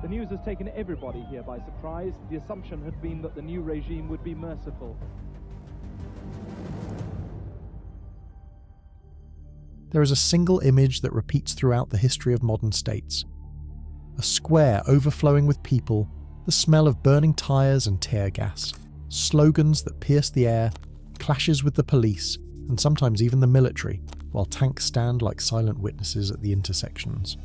The news has taken everybody here by surprise. The assumption had been that the new regime would be merciful. There is a single image that repeats throughout the history of modern states. A square overflowing with people, the smell of burning tyres and tear gas, slogans that pierce the air, clashes with the police, and sometimes even the military, while tanks stand like silent witnesses at the intersections.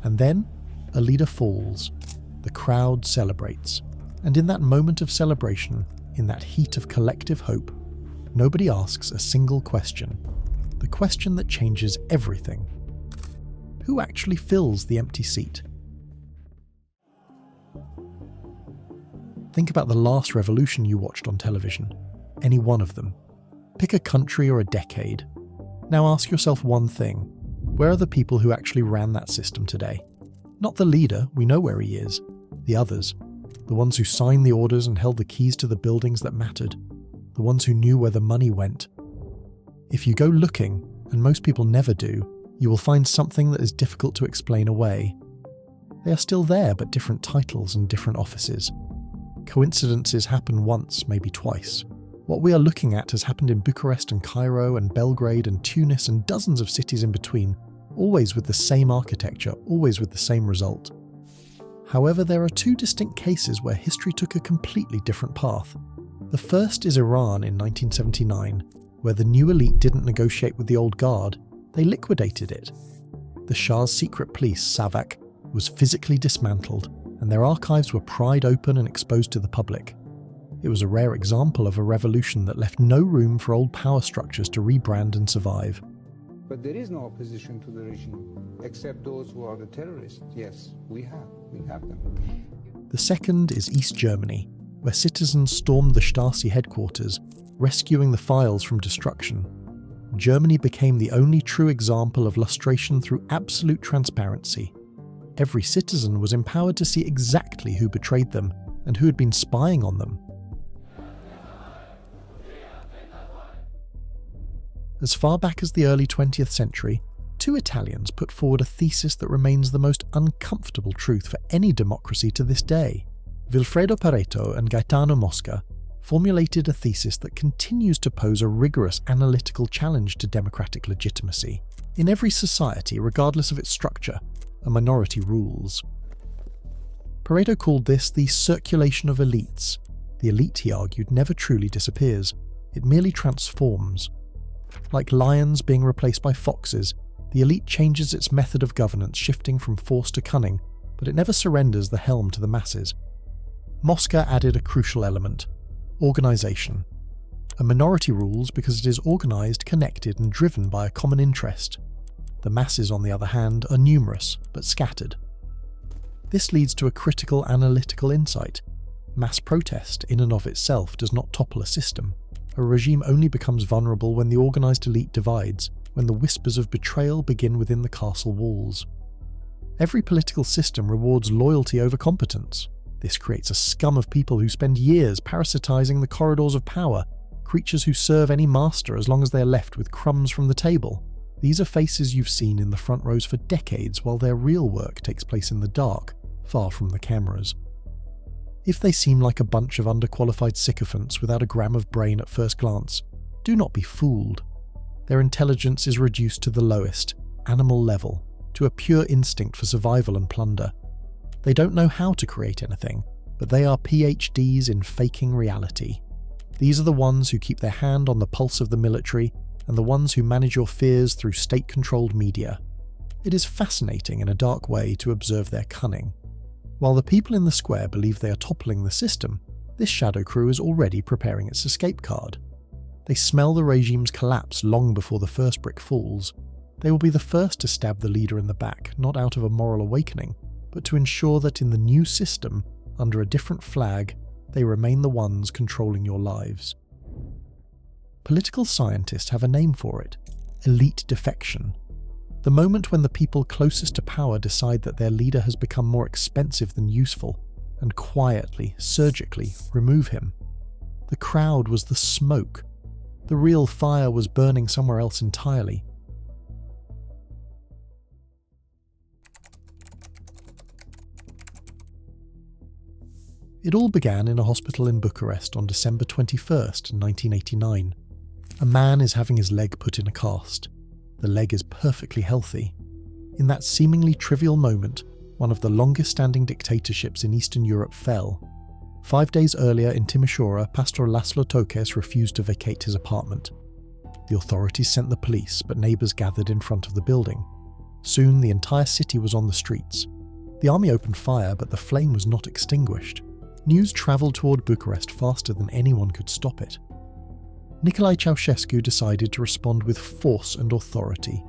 And then, a leader falls, the crowd celebrates, and in that moment of celebration, in that heat of collective hope, nobody asks a single question, the question that changes everything. Who actually fills the empty seat? Think about the last revolution you watched on television, any one of them. Pick a country or a decade. Now ask yourself one thing. Where are the people who actually ran that system today? Not the leader, we know where he is. The others. The ones who signed the orders and held the keys to the buildings that mattered. The ones who knew where the money went. If you go looking, and most people never do, you will find something that is difficult to explain away. They are still there, but different titles and different offices. Coincidences happen once, maybe twice. What we are looking at has happened in Bucharest and Cairo and Belgrade and Tunis and dozens of cities in between, always with the same architecture, always with the same result. However, there are two distinct cases where history took a completely different path. The first is Iran in 1979, where the new elite didn't negotiate with the old guard, they liquidated it. The Shah's secret police, Savak, was physically dismantled, and their archives were pried open and exposed to the public. It was a rare example of a revolution that left no room for old power structures to rebrand and survive. But there is no opposition to the regime, except those who are the terrorists. Yes, we have them. The second is East Germany, where citizens stormed the Stasi headquarters, rescuing the files from destruction. Germany became the only true example of lustration through absolute transparency. Every citizen was empowered to see exactly who betrayed them and who had been spying on them. As far back as the early 20th century, two Italians put forward a thesis that remains the most uncomfortable truth for any democracy to this day. Vilfredo Pareto and Gaetano Mosca formulated a thesis that continues to pose a rigorous analytical challenge to democratic legitimacy. In every society, regardless of its structure, a minority rules. Pareto called this the circulation of elites. The elite, he argued, never truly disappears. It merely transforms. Like lions being replaced by foxes, the elite changes its method of governance, shifting from force to cunning, but it never surrenders the helm to the masses. Mosca added a crucial element: organisation. A minority rules because it is organised, connected, and driven by a common interest. The masses, on the other hand, are numerous, but scattered. This leads to a critical analytical insight. Mass protest, in and of itself, does not topple a system. A regime only becomes vulnerable when the organised elite divides, when the whispers of betrayal begin within the castle walls. Every political system rewards loyalty over competence. This creates a scum of people who spend years parasitising the corridors of power, creatures who serve any master as long as they are left with crumbs from the table. These are faces you've seen in the front rows for decades while their real work takes place in the dark, far from the cameras. If they seem like a bunch of underqualified sycophants without a gram of brain at first glance, do not be fooled. Their intelligence is reduced to the lowest, animal level, to a pure instinct for survival and plunder. They don't know how to create anything, but they are PhDs in faking reality. These are the ones who keep their hand on the pulse of the military and the ones who manage your fears through state-controlled media. It is fascinating in a dark way to observe their cunning. While the people in the square believe they are toppling the system, this shadow crew is already preparing its escape card. They smell the regime's collapse long before the first brick falls. They will be the first to stab the leader in the back, not out of a moral awakening, but to ensure that in the new system, under a different flag, they remain the ones controlling your lives. Political scientists have a name for it: elite defection. The moment when the people closest to power decide that their leader has become more expensive than useful, and quietly, surgically remove him. The crowd was the smoke. The real fire was burning somewhere else entirely. It all began in a hospital in Bucharest on December 21st, 1989. A man is having his leg put in a cast. The leg is perfectly healthy. In that seemingly trivial moment, one of the longest-standing dictatorships in Eastern Europe fell. 5 days earlier in Timișoara, Pastor Laszlo Tokes refused to vacate his apartment. The authorities sent the police, but neighbours gathered in front of the building. Soon the entire city was on the streets. The army opened fire, but the flame was not extinguished. News travelled toward Bucharest faster than anyone could stop it. Nicolae Ceausescu decided to respond with force and authority.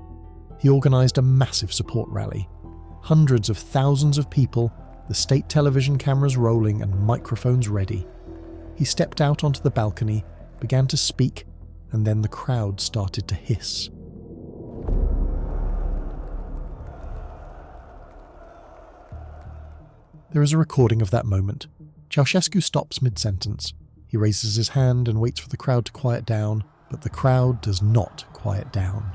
He organised a massive support rally. Hundreds of thousands of people, the state television cameras rolling and microphones ready. He stepped out onto the balcony, began to speak, and then the crowd started to hiss. There is a recording of that moment. Ceausescu stops mid-sentence. He raises his hand and waits for the crowd to quiet down, but the crowd does not quiet down.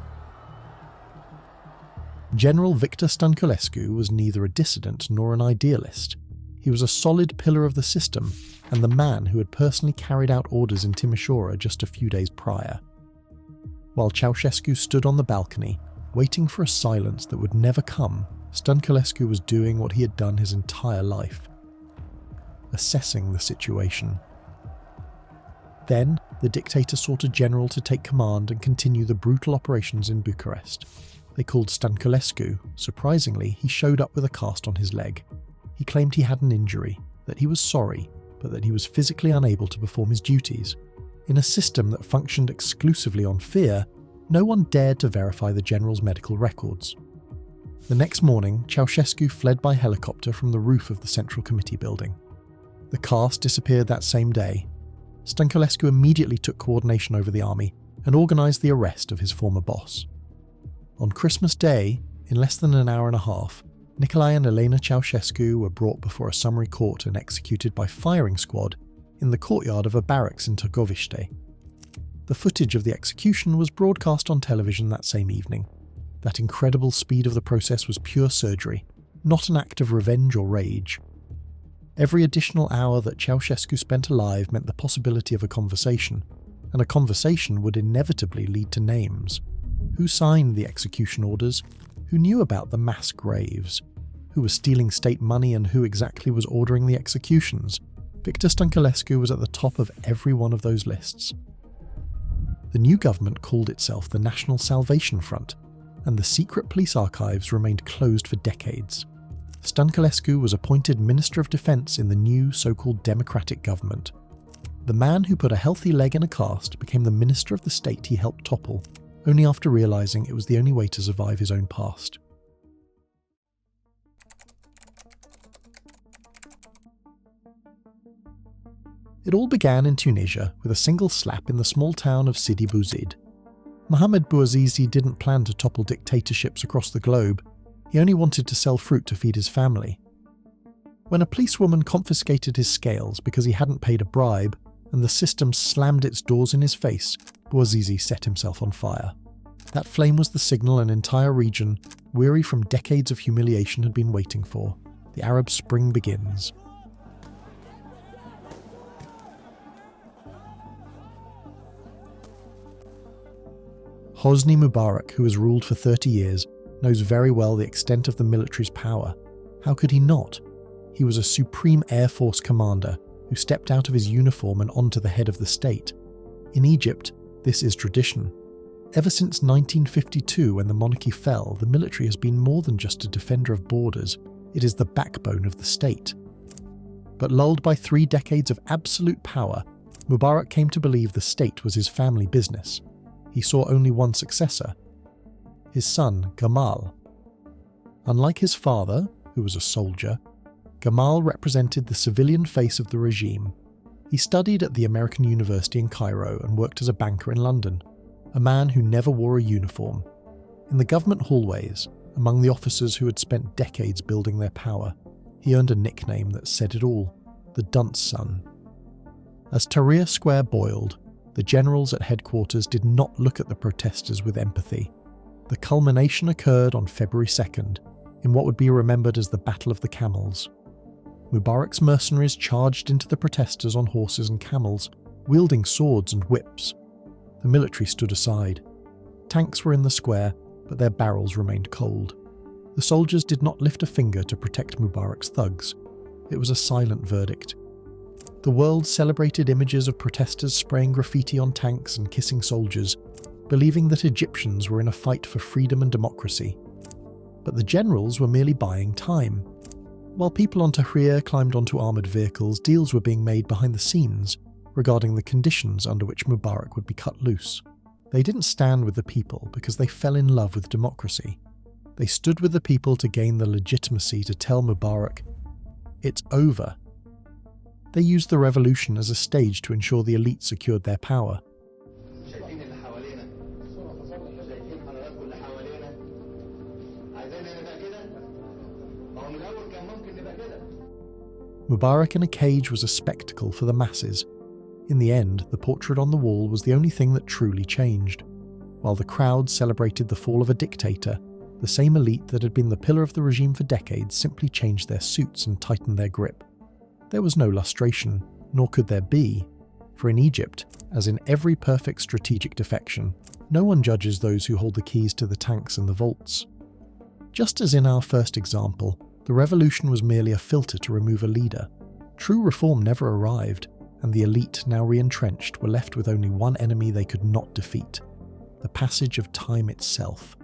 General Victor Stănculescu was neither a dissident nor an idealist. He was a solid pillar of the system, and the man who had personally carried out orders in Timișoara just a few days prior. While Ceausescu stood on the balcony, waiting for a silence that would never come, Stănculescu was doing what he had done his entire life: assessing the situation. Then, the dictator sought a general to take command and continue the brutal operations in Bucharest. They called Stănculescu. Surprisingly, he showed up with a cast on his leg. He claimed he had an injury, that he was sorry, but that he was physically unable to perform his duties. In a system that functioned exclusively on fear, no one dared to verify the general's medical records. The next morning, Ceausescu fled by helicopter from the roof of the Central Committee building. The cast disappeared that same day. Stănculescu immediately took coordination over the army and organised the arrest of his former boss. On Christmas Day, in less than an hour and a half, Nicolae and Elena Ceausescu were brought before a summary court and executed by firing squad in the courtyard of a barracks in Târgoviște. The footage of the execution was broadcast on television that same evening. That incredible speed of the process was pure surgery, not an act of revenge or rage. Every additional hour that Ceausescu spent alive meant the possibility of a conversation, and a conversation would inevitably lead to names. Who signed the execution orders? Who knew about the mass graves? Who was stealing state money and who exactly was ordering the executions? Victor Stănculescu was at the top of every one of those lists. The new government called itself the National Salvation Front, and the secret police archives remained closed for decades. Stănculescu was appointed Minister of Defence in the new so-called democratic government. The man who put a healthy leg in a cast became the Minister of the state he helped topple, only after realising it was the only way to survive his own past. It all began in Tunisia with a single slap in the small town of Sidi Bouzid. Mohamed Bouazizi didn't plan to topple dictatorships across the globe. He only wanted to sell fruit to feed his family. When a policewoman confiscated his scales because he hadn't paid a bribe, and the system slammed its doors in his face, Bouazizi set himself on fire. That flame was the signal an entire region, weary from decades of humiliation, had been waiting for. The Arab Spring begins. Hosni Mubarak, who has ruled for 30 years, knows very well the extent of the military's power. How could he not? He was a supreme Air Force commander who stepped out of his uniform and onto the head of the state. In Egypt, this is tradition. Ever since 1952, when the monarchy fell, the military has been more than just a defender of borders. It is the backbone of the state. But lulled by 3 decades of absolute power, Mubarak came to believe the state was his family business. He saw only one successor: his son, Gamal. Unlike his father, who was a soldier, Gamal represented the civilian face of the regime. He studied at the American University in Cairo and worked as a banker in London, a man who never wore a uniform. In the government hallways, among the officers who had spent decades building their power, he earned a nickname that said it all: the dunce son. As Tahrir Square boiled, the generals at headquarters did not look at the protesters with empathy. The culmination occurred on February 2nd, in what would be remembered as the Battle of the Camels. Mubarak's mercenaries charged into the protesters on horses and camels, wielding swords and whips. The military stood aside. Tanks were in the square, but their barrels remained cold. The soldiers did not lift a finger to protect Mubarak's thugs. It was a silent verdict. The world celebrated images of protesters spraying graffiti on tanks and kissing soldiers, believing that Egyptians were in a fight for freedom and democracy. But the generals were merely buying time. While people on Tahrir climbed onto armoured vehicles, deals were being made behind the scenes regarding the conditions under which Mubarak would be cut loose. They didn't stand with the people because they fell in love with democracy. They stood with the people to gain the legitimacy to tell Mubarak, "It's over." They used the revolution as a stage to ensure the elite secured their power. Mubarak in a cage was a spectacle for the masses. In the end, the portrait on the wall was the only thing that truly changed. While the crowd celebrated the fall of a dictator, the same elite that had been the pillar of the regime for decades simply changed their suits and tightened their grip. There was no lustration, nor could there be, for in Egypt, as in every perfect strategic defection, no one judges those who hold the keys to the tanks and the vaults. Just as in our first example, the revolution was merely a filter to remove a leader. True reform never arrived, and the elite, now re-entrenched, were left with only one enemy they could not defeat: the passage of time itself.